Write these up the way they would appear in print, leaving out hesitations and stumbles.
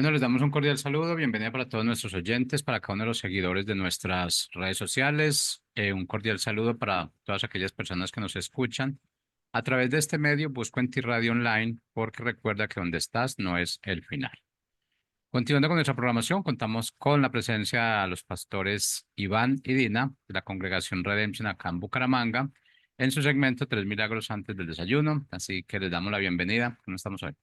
Bueno, les damos un cordial saludo, bienvenida para todos nuestros oyentes, para cada uno de los seguidores de nuestras redes sociales, un cordial saludo para todas aquellas personas que nos escuchan. A través de este medio busco en ti Radio Online porque recuerda que donde estás no es el final. Continuando con nuestra programación, contamos con la presencia de los pastores Iván y Dina de la Congregación Redemption acá en Bucaramanga en su segmento Tres Milagros antes del desayuno, así que les damos la bienvenida. ¿Cómo estamos hoy?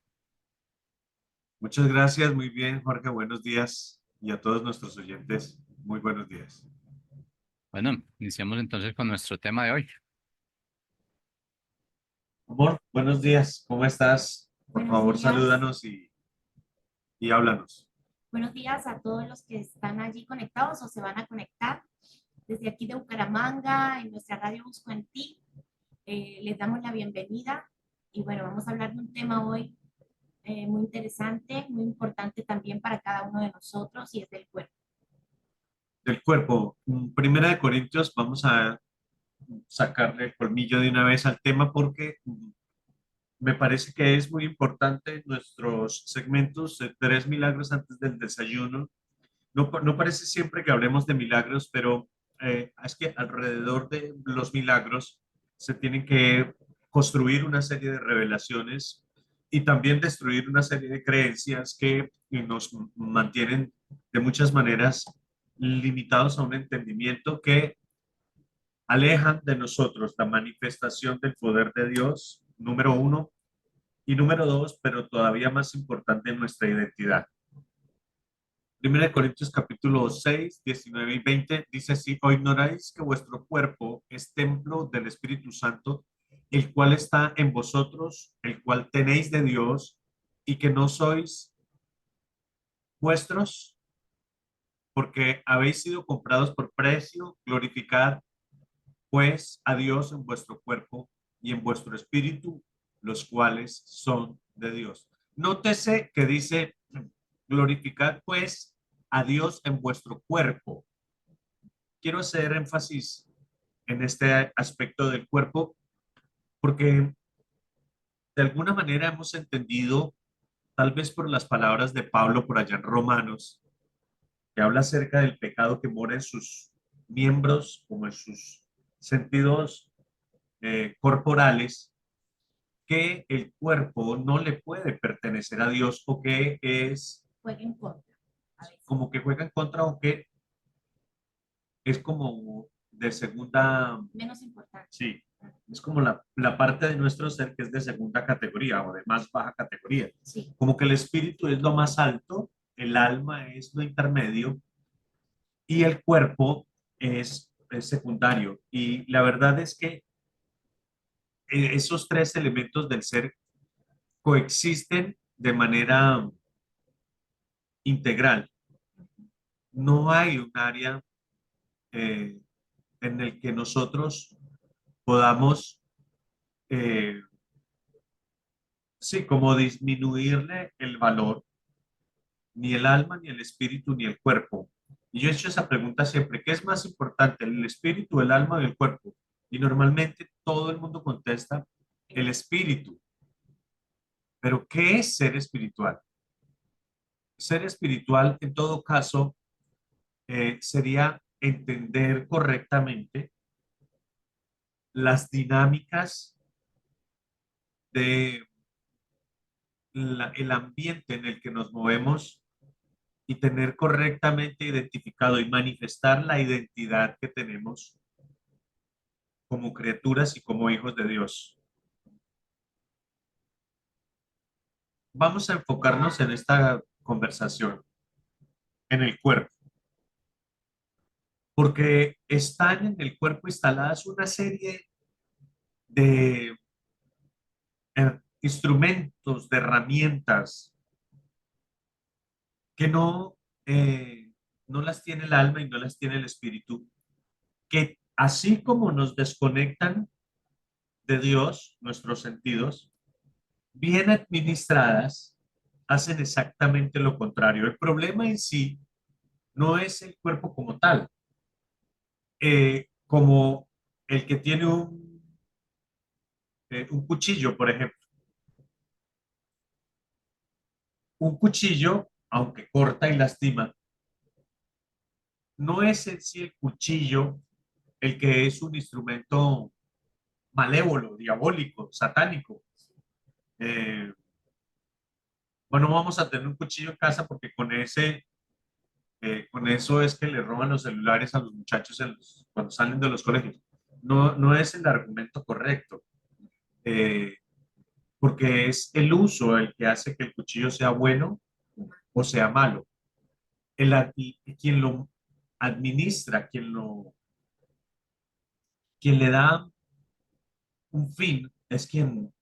Muchas gracias, muy bien, Jorge, buenos días y a todos nuestros oyentes, muy buenos días. Bueno, iniciamos entonces con nuestro tema de hoy. Amor, buenos días, ¿cómo estás? Por Buenos favor, días, salúdanos y háblanos. buenos días a todos los que están allí conectados o se van a conectar. Desde aquí de Bucaramanga, en nuestra radio Busco en Ti, les damos la bienvenida y bueno, vamos a hablar de un tema hoy muy interesante, muy importante también para cada uno de nosotros y es del cuerpo. Del cuerpo, Primera de Corintios, vamos a sacarle el colmillo de una vez al tema porque me parece que es muy importante nuestros segmentos de tres milagros antes del desayuno. No parece siempre que hablemos de milagros, pero es que alrededor de los milagros se tienen que construir una serie de revelaciones y también destruir una serie de creencias que nos mantienen de muchas maneras limitados a un entendimiento que alejan de nosotros la manifestación del poder de Dios, número uno, y número dos, pero todavía más importante, nuestra identidad. Primera de Corintios capítulo 6, 19 y 20 dice así: ¿o ignoráis que vuestro cuerpo es templo del Espíritu Santo, el cual está en vosotros, el cual tenéis de Dios, y que no sois vuestros, porque habéis sido comprados por precio? Glorificad pues a Dios en vuestro cuerpo y en vuestro espíritu, los cuales son de Dios. Nótese que dice: glorificad pues a Dios en vuestro cuerpo. Quiero hacer énfasis en este aspecto del cuerpo porque de alguna manera hemos entendido, tal vez por las palabras de Pablo por allá en Romanos, que habla acerca del pecado que mora en sus miembros como en sus sentidos corporales, que el cuerpo no le puede pertenecer a Dios o que es Juega en contra a veces. como que juega en contra o que es como de segunda, Menos importante. sí, es como la parte de nuestro ser que es de segunda categoría o de más baja categoría. Sí, Como que el espíritu es lo más alto, el alma es lo intermedio y el cuerpo es secundario. Y la verdad es que esos tres elementos del ser coexisten de manera integral. No hay un área eh, en el que nosotros podamos, eh, sí, como disminuirle el valor, ni el alma, ni el espíritu, ni el cuerpo. Y yo he hecho esa pregunta siempre: ¿qué es más importante, el espíritu, el alma o el cuerpo? Y normalmente todo el mundo contesta el espíritu. Pero ¿qué es ser espiritual? Ser espiritual, en todo caso, sería entender correctamente las dinámicas de el ambiente en el que nos movemos y tener correctamente identificado y manifestar la identidad que tenemos como criaturas y como hijos de Dios. Vamos a enfocarnos en esta conversación, en el cuerpo, porque están en el cuerpo instaladas una serie de instrumentos, de herramientas que no las tiene el alma y no las tiene el espíritu, que así como nos desconectan de Dios, nuestros sentidos, bien administradas, hacen exactamente lo contrario. El problema en sí no es el cuerpo como tal, como el que tiene un cuchillo, por ejemplo. Un cuchillo aunque corta y lastima, no es en sí el cuchillo el que es un instrumento malévolo, diabólico, satánico. Eh, bueno, vamos a tener un cuchillo en casa porque con eso es que le roban los celulares a los muchachos cuando salen de los colegios. No, no es el argumento correcto, eh, porque es el uso el que hace que el cuchillo sea bueno o sea malo. Quien lo administra, quien le da un fin, es quien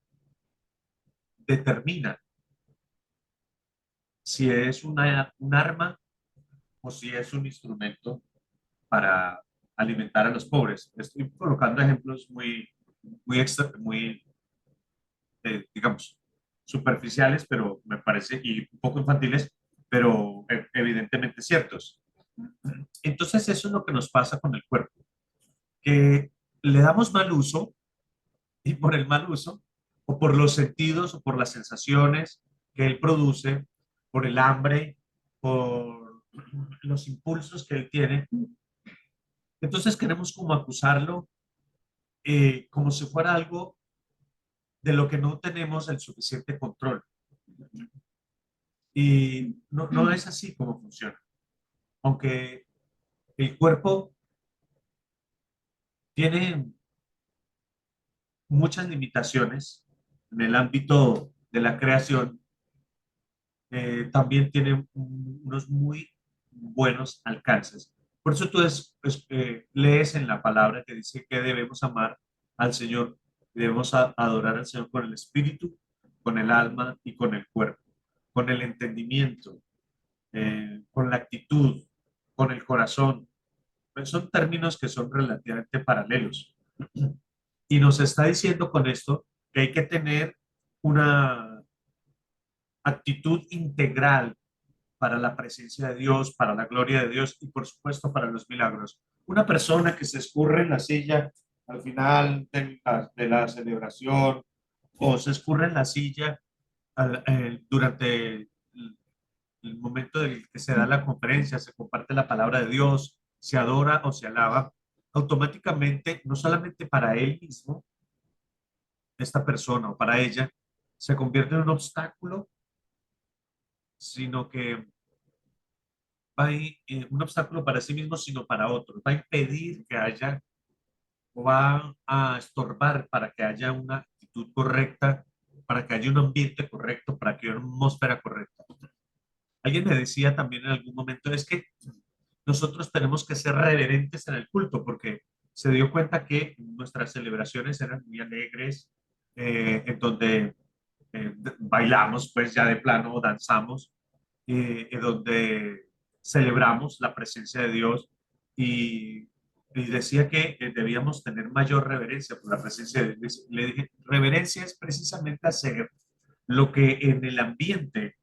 determina si es un arma o si es un instrumento para alimentar a los pobres. Estoy colocando ejemplos muy digamos, superficiales, pero me parece, y un poco infantiles, pero evidentemente ciertos. Entonces, eso es lo que nos pasa con el cuerpo, que le damos mal uso y por el mal uso, o por los sentidos, o por las sensaciones que él produce, por el hambre, por los impulsos que él tiene. Entonces queremos como acusarlo como si fuera algo de lo que no tenemos el suficiente control. Y no, no es así como funciona. Aunque el cuerpo tiene muchas limitaciones en el ámbito de la creación, también tiene unos muy buenos alcances. Por eso tú lees en la palabra que dice que debemos amar al Señor, debemos adorar al Señor con el espíritu, con el alma y con el cuerpo, con el entendimiento, con la actitud, con el corazón. Pues son términos que son relativamente paralelos. Y nos está diciendo con esto que hay que tener una actitud integral para la presencia de Dios, para la gloria de Dios y por supuesto para los milagros. Una persona que se escurre en la silla al final de la celebración o se escurre en la silla durante el momento en el que se da la conferencia, se comparte la palabra de Dios, se adora o se alaba, automáticamente, no solamente para él mismo, esta persona o para ella, se convierte en un obstáculo, sino que va a ir, un obstáculo para sí mismo, sino para otros. Va a impedir que haya o va a estorbar para que haya una actitud correcta, para que haya un ambiente correcto, para que haya una atmósfera correcta. Alguien me decía también en algún momento, es que nosotros tenemos que ser reverentes en el culto, porque se dio cuenta que nuestras celebraciones eran muy alegres, en donde bailamos, pues ya de plano danzamos, en donde celebramos la presencia de Dios y decía que debíamos tener mayor reverencia por la presencia de Dios. Le dije, reverencia es precisamente hacer lo que en el ambiente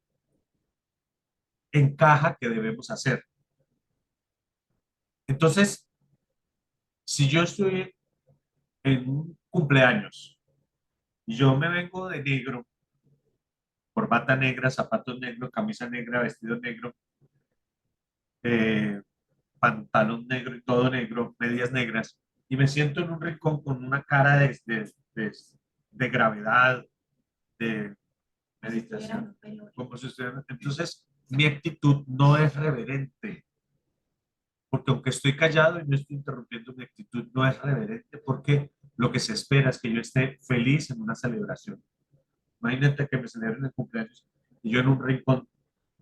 encaja que debemos hacer. Entonces, si yo estoy en un cumpleaños y yo me vengo de negro, corbata negra, zapatos negros, camisa negra, vestido negro, eh, pantalón negro y todo negro, medias negras, y me siento en un rincón con una cara de gravedad, de meditación, como si estuviera. Entonces, mi actitud no es reverente, porque aunque estoy callado y no estoy interrumpiendo, mi actitud no es reverente, porque lo que se espera es que yo esté feliz en una celebración. Imagínate que me celebren el cumpleaños y yo en un rincón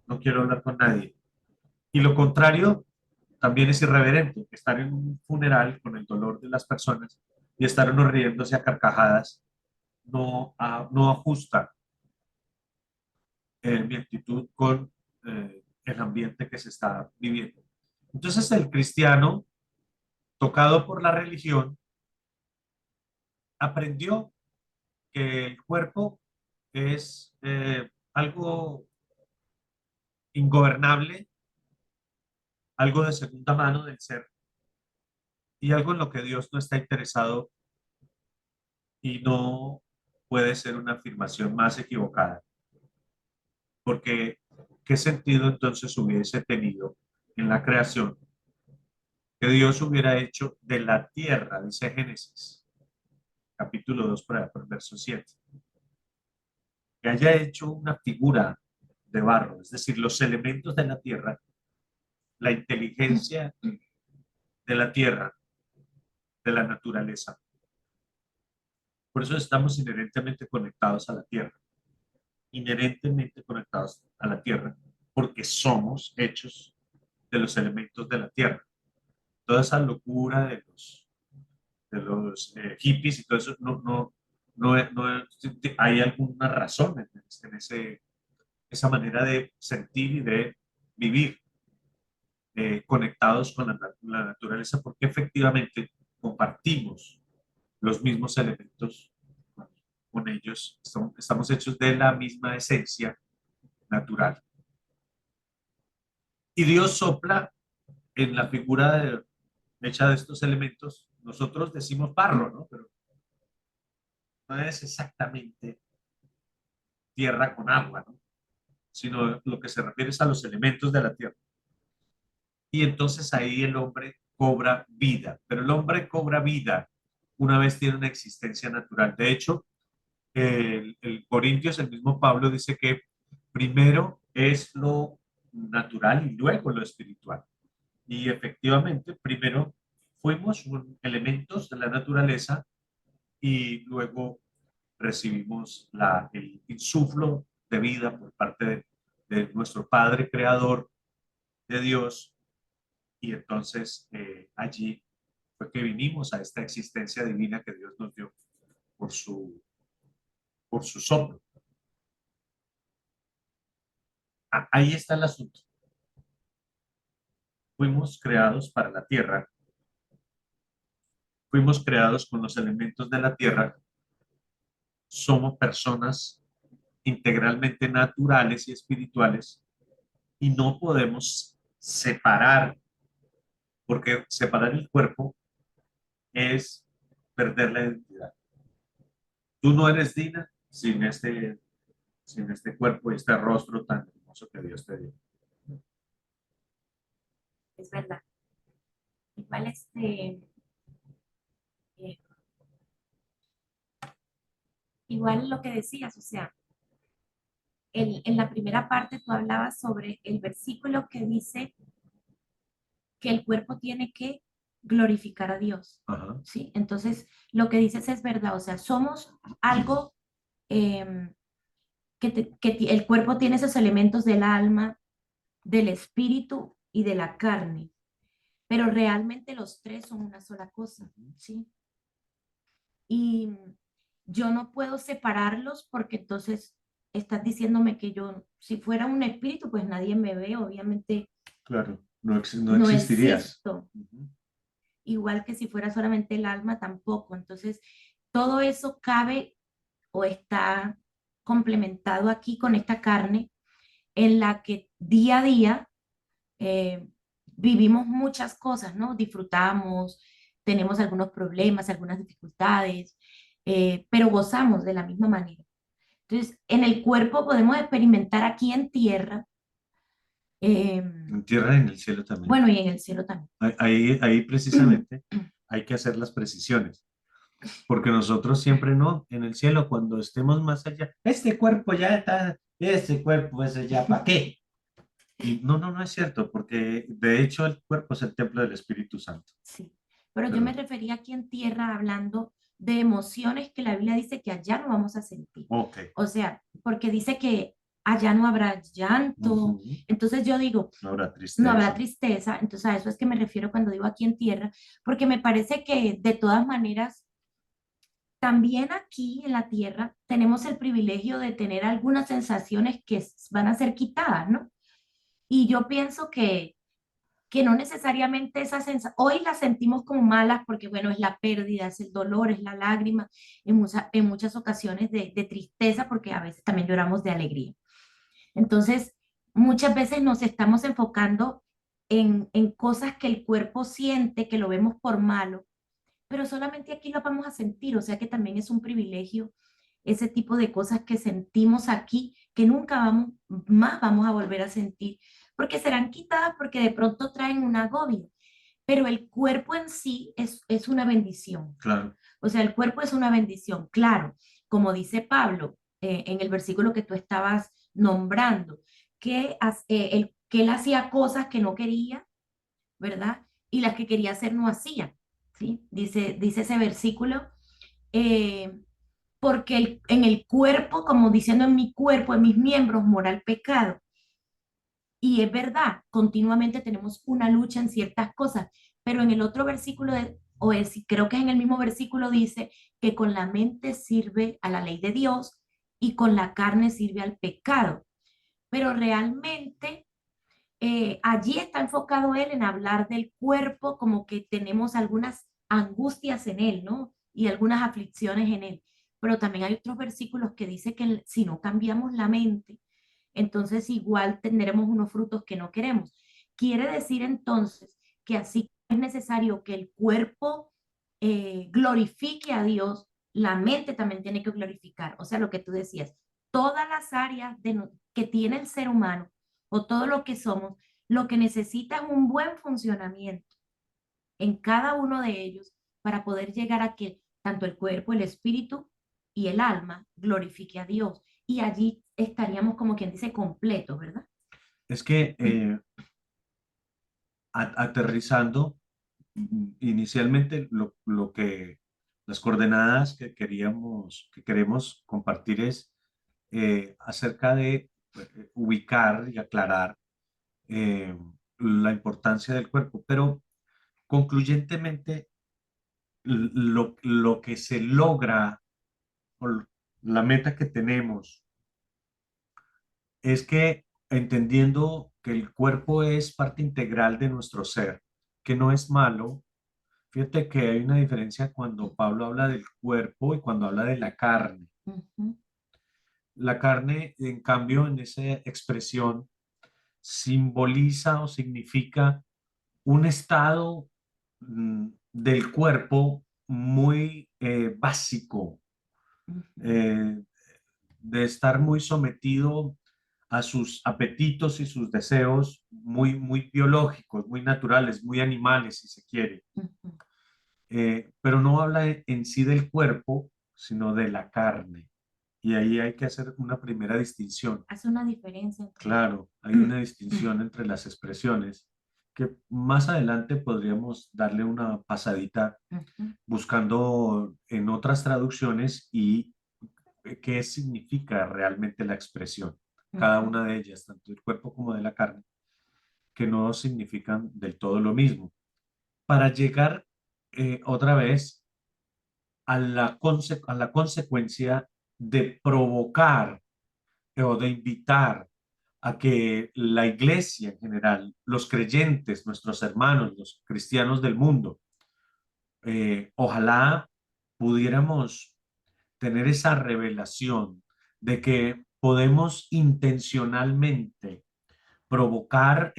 no quiero hablar con nadie. Y lo contrario también es irreverente, estar en un funeral con el dolor de las personas y estar uno riéndose a carcajadas no ajusta mi actitud con el ambiente que se está viviendo. Entonces el cristiano, tocado por la religión, aprendió que el cuerpo es algo ingobernable, algo de segunda mano del ser y algo en lo que Dios no está interesado y no puede ser una afirmación más equivocada, porque ¿qué sentido entonces hubiese tenido en la creación que Dios hubiera hecho de la tierra, dice Génesis, capítulo 2, por el verso 7, que haya hecho una figura de barro, es decir, los elementos de la tierra, la inteligencia de la tierra, de la naturaleza? Por eso estamos inherentemente conectados a la tierra, inherentemente conectados a la tierra, porque somos hechos de los elementos de la tierra. Toda esa locura de los hippies y todo eso, no hay alguna razón en esa manera de sentir y de vivir conectados con la naturaleza, porque efectivamente compartimos los mismos elementos con ellos, estamos hechos de la misma esencia natural. Y Dios sopla en la figura hecha de estos elementos. Nosotros decimos barro, ¿no? Pero no es exactamente tierra con agua, ¿no? Sino lo que se refiere es a los elementos de la tierra. Y entonces ahí el hombre cobra vida, pero el hombre cobra vida una vez tiene una existencia natural. De hecho, el Corintios, el mismo Pablo dice que primero es lo natural y luego lo espiritual. Y efectivamente, primero fuimos elementos de la naturaleza y luego recibimos el insuflo de vida por parte de nuestro Padre Creador, de Dios, y entonces allí fue que vinimos a esta existencia divina que Dios nos dio por su soplo. Ahí está el asunto. Fuimos creados para la tierra, fuimos creados con los elementos de la tierra, somos personas integralmente naturales y espirituales y no podemos separar, porque separar el cuerpo es perder la identidad. Tú no eres Dina sin este cuerpo y este rostro tan hermoso que Dios te dio. Es verdad. Igual eh, igual lo que decías, o sea, en la primera parte tú hablabas sobre el versículo que dice que el cuerpo tiene que glorificar a Dios, Ajá. ¿sí? Entonces, lo que dices es verdad, o sea, somos algo el cuerpo tiene esos elementos del alma, del espíritu y de la carne, pero realmente los tres son una sola cosa, ¿sí? Y yo no puedo separarlos porque entonces estás diciéndome que yo, si fuera un espíritu, pues nadie me ve, obviamente Claro, no no existirías. existo. Igual que si fuera solamente el alma, tampoco. Entonces, todo eso cabe o está complementado aquí con esta carne en la que día a día eh, vivimos muchas cosas, ¿no? Disfrutamos, tenemos algunos problemas, algunas dificultades, pero gozamos de la misma manera. Entonces, en el cuerpo podemos experimentar aquí en tierra, En tierra y en el cielo también. bueno, y en el cielo también. Ahí precisamente hay que hacer las precisiones, porque nosotros siempre no, en el cielo, cuando estemos más allá, este cuerpo ya está, este cuerpo, ese ya, ¿para qué? Y no es cierto, porque de hecho el cuerpo es el templo del Espíritu Santo. Sí, pero yo Pero, me refería aquí en tierra hablando de emociones que la Biblia dice que allá no vamos a sentir. ok. O sea, porque dice que allá no habrá llanto. Ujú. Entonces yo digo, No habrá tristeza. no habrá tristeza. Entonces a eso es que me refiero cuando digo aquí en tierra, porque me parece que de todas maneras, también aquí en la tierra tenemos el privilegio de tener algunas sensaciones que van a ser quitadas, ¿no? Y yo pienso que no necesariamente esas sensaciones, hoy las sentimos como malas porque, bueno, es la pérdida, es el dolor, es la lágrima, en muchas ocasiones de tristeza, porque a veces también lloramos de alegría. Entonces, muchas veces nos estamos enfocando en cosas que el cuerpo siente, que lo vemos por malo, pero solamente aquí lo vamos a sentir, o sea que también es un privilegio ese tipo de cosas que sentimos aquí, que nunca más vamos a volver a sentir, porque serán quitadas porque de pronto traen un agobio, pero el cuerpo en sí es una bendición. Claro. O sea, el cuerpo es una bendición, claro, como dice Pablo en el versículo que tú estabas nombrando, que él hacía cosas que no quería, ¿verdad? Y las que quería hacer no hacía, ¿sí? Dice ese versículo, eh, porque en el cuerpo, como diciendo en mi cuerpo, en mis miembros, mora el pecado. Y es verdad, continuamente tenemos una lucha en ciertas cosas, pero en el otro versículo, creo que es en el mismo versículo, dice que con la mente sirve a la ley de Dios y con la carne sirve al pecado. Pero realmente allí está enfocado él en hablar del cuerpo como que tenemos algunas angustias en él, ¿no? Y algunas aflicciones en él. Pero también hay otros versículos que dice que si no cambiamos la mente, entonces igual tendremos unos frutos que no queremos. Quiere decir entonces que así es necesario que el cuerpo glorifique a Dios, la mente también tiene que glorificar. O sea, lo que tú decías, todas las áreas que tiene el ser humano o todo lo que somos, lo que necesita es un buen funcionamiento en cada uno de ellos para poder llegar a que tanto el cuerpo, el espíritu y el alma glorifique a Dios. Y allí estaríamos como quien dice completos, ¿verdad? Es que aterrizando, inicialmente lo que las coordenadas que queremos compartir es acerca de ubicar y aclarar eh, la importancia del cuerpo, pero concluyentemente lo que se logra, o la meta que tenemos, es que entendiendo que el cuerpo es parte integral de nuestro ser, que no es malo. Fíjate que hay una diferencia cuando Pablo habla del cuerpo y cuando habla de la carne. Ujú, La carne, en cambio, en esa expresión, simboliza o significa un estado del cuerpo muy básico, ujú, eh, de estar muy sometido a sus apetitos y sus deseos muy biológicos, muy naturales, muy animales, si se quiere. ujú. Pero no habla en sí del cuerpo, sino de la carne. Y ahí hay que hacer una primera distinción. Hace una diferencia entre... Claro, hay una distinción entre las expresiones que más adelante podríamos darle una pasadita Ujú, buscando en otras traducciones y qué significa realmente la expresión. Cada ujú, una de ellas, tanto del cuerpo como de la carne, que no significan del todo lo mismo. Para llegar otra vez a la consecuencia de provocar o de invitar a que la iglesia en general, los creyentes, nuestros hermanos, los cristianos del mundo, ojalá pudiéramos tener esa revelación de que podemos intencionalmente provocar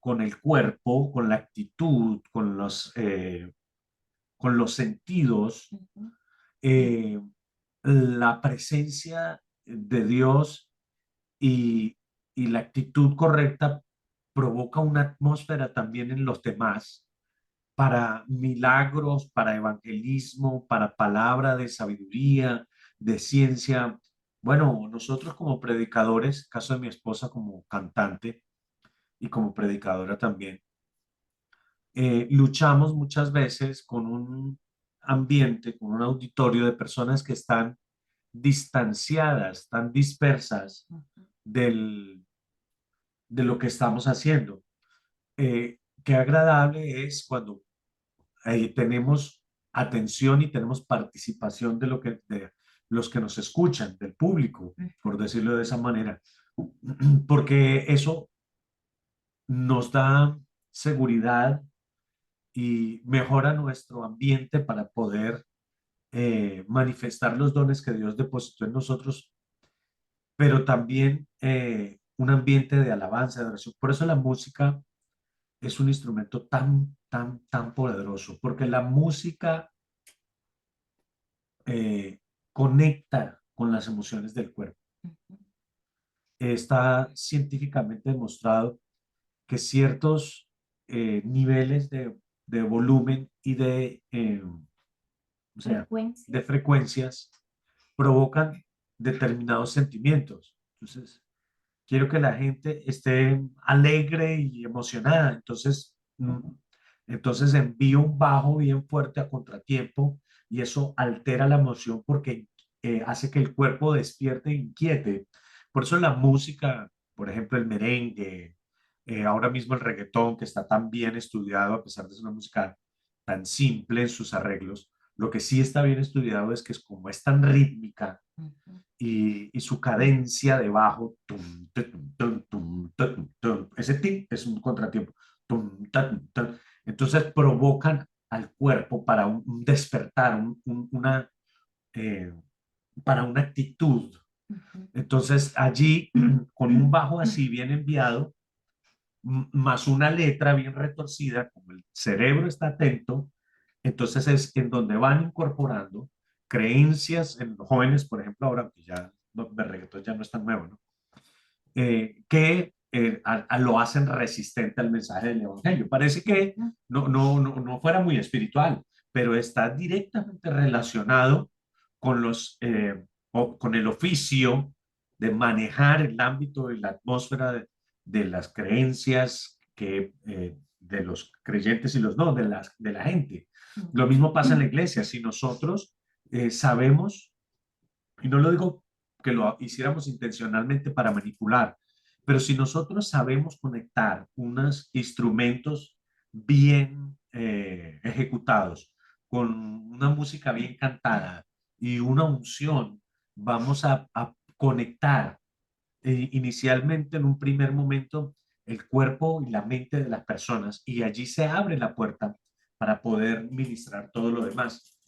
con el cuerpo, con la actitud, con los sentidos, ujú, eh, la presencia de Dios y, y la actitud correcta provoca una atmósfera también en los demás para milagros, para evangelismo, para palabra de sabiduría, de ciencia. Bueno, nosotros como predicadores, caso de mi esposa como cantante y como predicadora también, luchamos muchas veces con un ambiente, con un auditorio de personas que están distanciadas, están dispersas ujú. del, de lo que estamos haciendo. Qué agradable es cuando tenemos atención y tenemos participación de los que nos escuchan, del público, por decirlo de esa manera, porque eso nos da seguridad y mejora nuestro ambiente para poder manifestar los dones que Dios depositó en nosotros, pero también un ambiente de alabanza, de oración. Por eso la música es un instrumento tan poderoso, porque la música eh, conecta con las emociones del cuerpo. está científicamente demostrado que ciertos niveles de volumen y o sea, Frecuencia. de frecuencias provocan determinados sentimientos. Entonces, quiero que la gente esté alegre y emocionada. Entonces envío un bajo bien fuerte a contratiempo y eso altera la emoción porque hace que el cuerpo despierte e inquiete. Por eso la música, por ejemplo, el merengue, ahora mismo el reggaetón, que está tan bien estudiado, a pesar de ser una música tan simple en sus arreglos, lo que sí está bien estudiado es que es como es tan rítmica Ujú, y su cadencia de bajo, tum, tum, tum, tum, tum, tum, ese ti es un contratiempo, tum, tum, tum. Entonces provocan al cuerpo para un despertar, eh, para una actitud. ujú, Entonces allí, con un bajo así bien enviado, más una letra bien retorcida, como el cerebro está atento, entonces es en donde van incorporando creencias en los jóvenes, por ejemplo, ahora que ya de reggaetón ya no es tan nuevo, ¿no? Que lo hacen resistente al mensaje del evangelio. Parece que ujú. no fuera muy espiritual, pero está directamente relacionado con con el oficio de manejar el ámbito y la atmósfera de las creencias de los creyentes y los no, de la gente. Lo mismo pasa en la iglesia. Si nosotros sabemos, y no lo digo que lo hiciéramos intencionalmente para manipular, pero si nosotros sabemos conectar unos instrumentos bien ejecutados con una música bien cantada y una unción, vamos a conectar inicialmente en un primer momento el cuerpo y la mente de las personas y allí se abre la puerta para poder ministrar todo lo demás.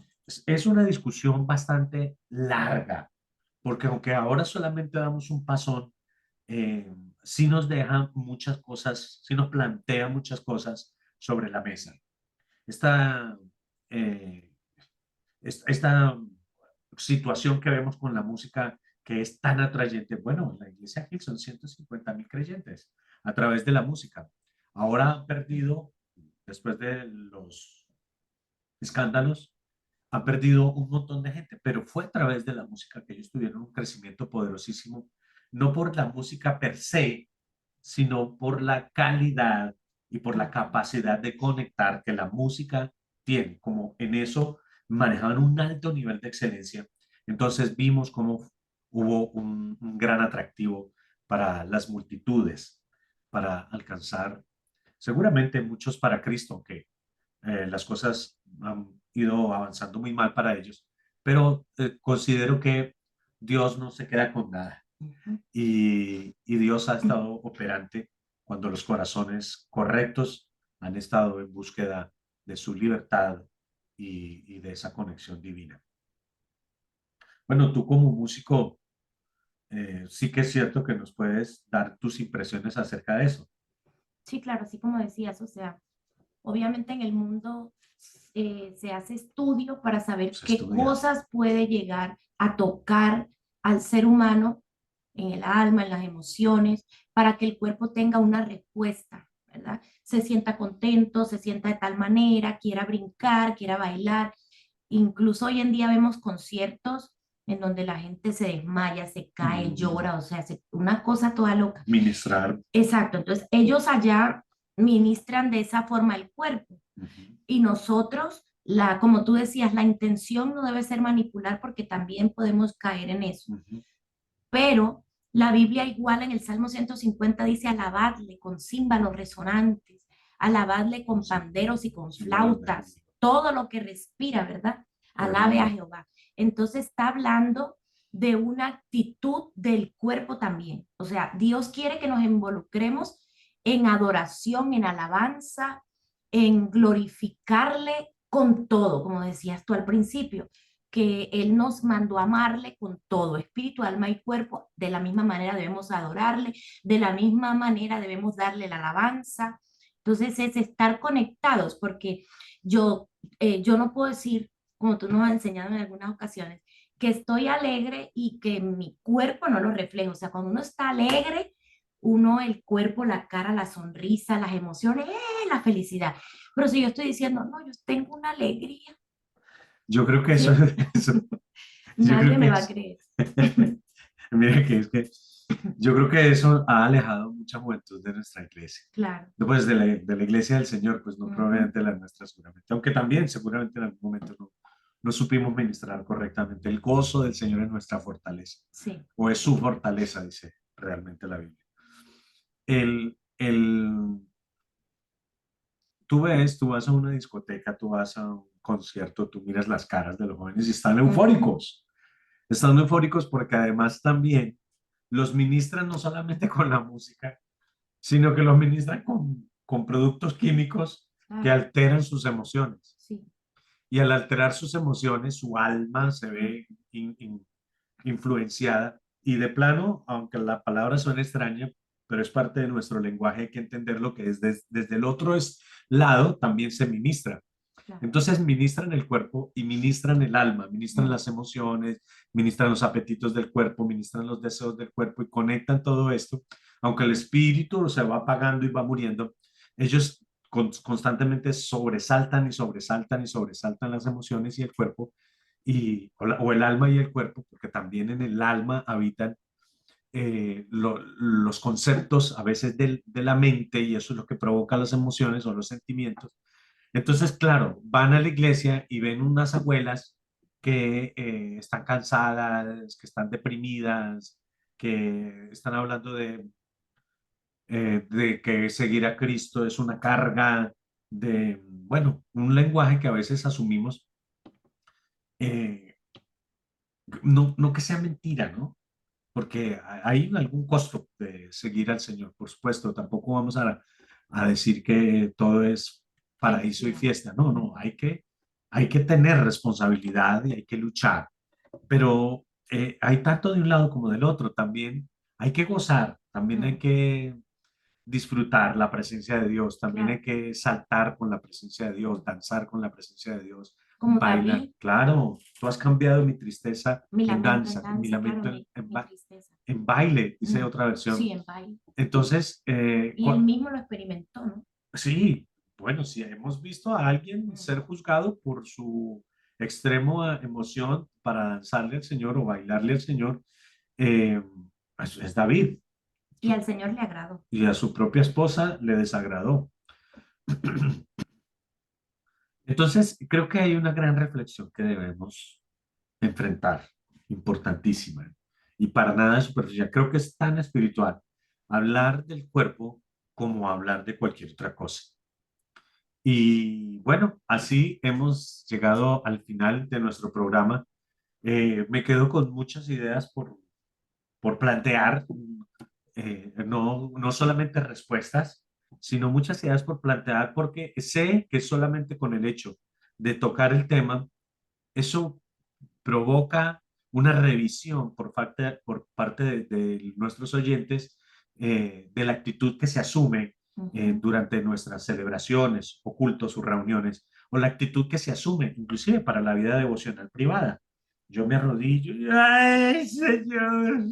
Es una discusión bastante larga, porque aunque ahora solamente damos un pasón, sí nos deja muchas cosas, sí nos plantea muchas cosas sobre la mesa. Esta, eh, esta situación que vemos con la música que es tan atrayente. Bueno, en la iglesia aquí son 150.000 creyentes a través de la música. Ahora han perdido, después de los escándalos, han perdido un montón de gente, pero fue a través de la música que ellos tuvieron un crecimiento poderosísimo, no por la música per se, sino por la calidad y por la capacidad de conectar que la música tiene, como en eso manejaban un alto nivel de excelencia. Entonces vimos cómo hubo un gran atractivo para las multitudes, para alcanzar seguramente muchos para Cristo, que las cosas han ido avanzando muy mal para ellos, pero considero que Dios no se queda con nada Ujú. y Dios ha estado operante cuando los corazones correctos han estado en búsqueda de su libertad y de esa conexión divina. Bueno, tú como músico, sí que es cierto que nos puedes dar tus impresiones acerca de eso. Sí, claro, así como decías, o sea, obviamente en el mundo se hace estudio para saber Se qué estudia. cosas puede llegar a tocar al ser humano en el alma, en las emociones, para que el cuerpo tenga una respuesta, ¿verdad? Se sienta contento, se sienta de tal manera, quiera brincar, quiera bailar. Incluso hoy en día vemos conciertos en donde la gente se desmaya, se cae, Mm, llora, o sea, una cosa toda loca. Ministrar. Exacto, entonces ellos allá ministran de esa forma el cuerpo Ujú, y nosotros, como tú decías, la intención no debe ser manipular porque también podemos caer en eso. ujú. Pero la Biblia igual en el Salmo 150 dice, alabadle con címbalos resonantes, alabadle con Sí, panderos y con símbolos de flautas, júbilo. todo lo que respira, ¿verdad? Alabe a Tremendo. Jehová. Entonces está hablando de una actitud del cuerpo también. O sea, Dios quiere que nos involucremos en adoración, en alabanza, en glorificarle con todo, como decías tú al principio que Él nos mandó a amarle con todo, espíritu, alma y cuerpo. De la misma manera debemos adorarle, de la misma manera debemos darle la alabanza. Entonces es estar conectados, porque yo no puedo decir, como tú nos has enseñado en algunas ocasiones, que estoy alegre y que mi cuerpo no lo refleja. O sea, cuando uno está alegre, uno, el cuerpo, la cara, la sonrisa, las emociones, la felicidad. Pero si yo estoy diciendo, no, yo tengo una alegría, Yo creo que eso, ¿sí? eso yo creo Nadie me que va a es, creer. mira que es que yo creo que eso ha alejado mucha juventud de nuestra iglesia. Claro. Pues de la iglesia del Señor, pues no Ujú. probablemente la nuestra seguramente, aunque también seguramente en algún momento no supimos ministrar correctamente. El gozo del Señor es nuestra fortaleza, Sí. o es su fortaleza, dice realmente la Biblia. El, tú vas a una discoteca, tú vas a un concierto, tú miras las caras de los jóvenes y Ujú. están eufóricos porque además también los ministran no solamente con la música, sino que los ministran con productos químicos que Claro. alteran sus emociones. Sí. Y al alterar sus emociones, su alma se ve influenciada. Y de plano, aunque la palabra suene extraña, pero es parte de nuestro lenguaje, hay que entender lo que es desde el otro lado, también se ministra. Claro. Entonces ministran el cuerpo y ministran el alma, ministran Mm. las emociones, ministran los apetitos del cuerpo, ministran los deseos del cuerpo y conectan todo esto. Aunque el espíritu se va apagando y va muriendo, ellos constantemente sobresaltan y sobresaltan y sobresaltan las emociones y el cuerpo, o el alma y el cuerpo, porque también en el alma habitan los conceptos a veces de la mente y eso es lo que provoca las emociones o los sentimientos. Entonces, claro, van a la iglesia y ven unas abuelas que están cansadas, que están deprimidas, que están hablando de que seguir a Cristo es una carga, bueno, un lenguaje que a veces asumimos, eh, no que sea mentira, ¿no? Porque hay algún costo de seguir al Señor, por supuesto, tampoco vamos a decir que todo es paraíso y Felicidad. fiesta, no, no, hay que tener responsabilidad y hay que luchar, pero hay tanto de un lado como del otro, también hay que gozar, también hay Mm. que disfrutar la presencia de Dios, también hay Claro. que saltar con la presencia de Dios, danzar con la presencia de Dios, Como bailar. David, Claro, tú has cambiado mi tristeza mi en lamento en danza, mi danza, claro, lamento mi tristeza. en baile, dice Mm. otra versión. Sí, en baile. Entonces, Y él mismo lo experimentó, ¿no? sí, bueno, si hemos visto a alguien Mm. ser juzgado por su extremo emoción para danzarle al Señor o bailarle al Señor, eh, es David. Y al Señor le agradó. Y a su propia esposa le desagradó. Entonces, creo que hay una gran reflexión que debemos enfrentar, importantísima, y para nada superficial. Creo que es tan espiritual hablar del cuerpo como hablar de cualquier otra cosa. Y bueno, así hemos llegado al final de nuestro programa. Me quedo con muchas ideas por plantear, no solamente respuestas, sino muchas ideas por plantear, porque sé que solamente con el hecho de tocar el tema, eso provoca una revisión por parte de nuestros oyentes de la actitud que se asume Ujú. durante nuestras celebraciones o cultos o reuniones, o la actitud que se asume inclusive para la vida devocional privada. Yo me arrodillo y, ¡ay, Señor!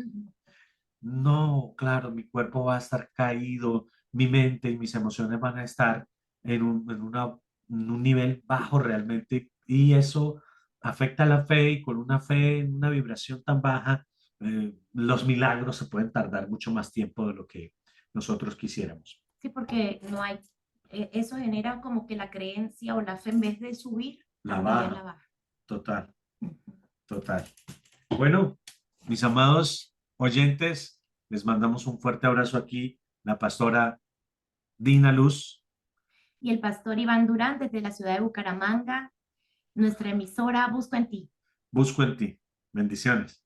No, claro, mi cuerpo va a estar caído, mi mente y mis emociones van a estar en un nivel bajo realmente y eso afecta la fe y con una fe en una vibración tan baja, los milagros se pueden tardar mucho más tiempo de lo que nosotros quisiéramos. Sí, porque no hay, eso genera como que la creencia o la fe en vez de subir, La también baja, la baja. total, Ujú. total. Bueno, mis amados oyentes, les mandamos un fuerte abrazo aquí, la pastora Dina Luz. Y el pastor Iván Durán desde la ciudad de Bucaramanga, nuestra emisora Busco en Ti. Busco en ti. Bendiciones.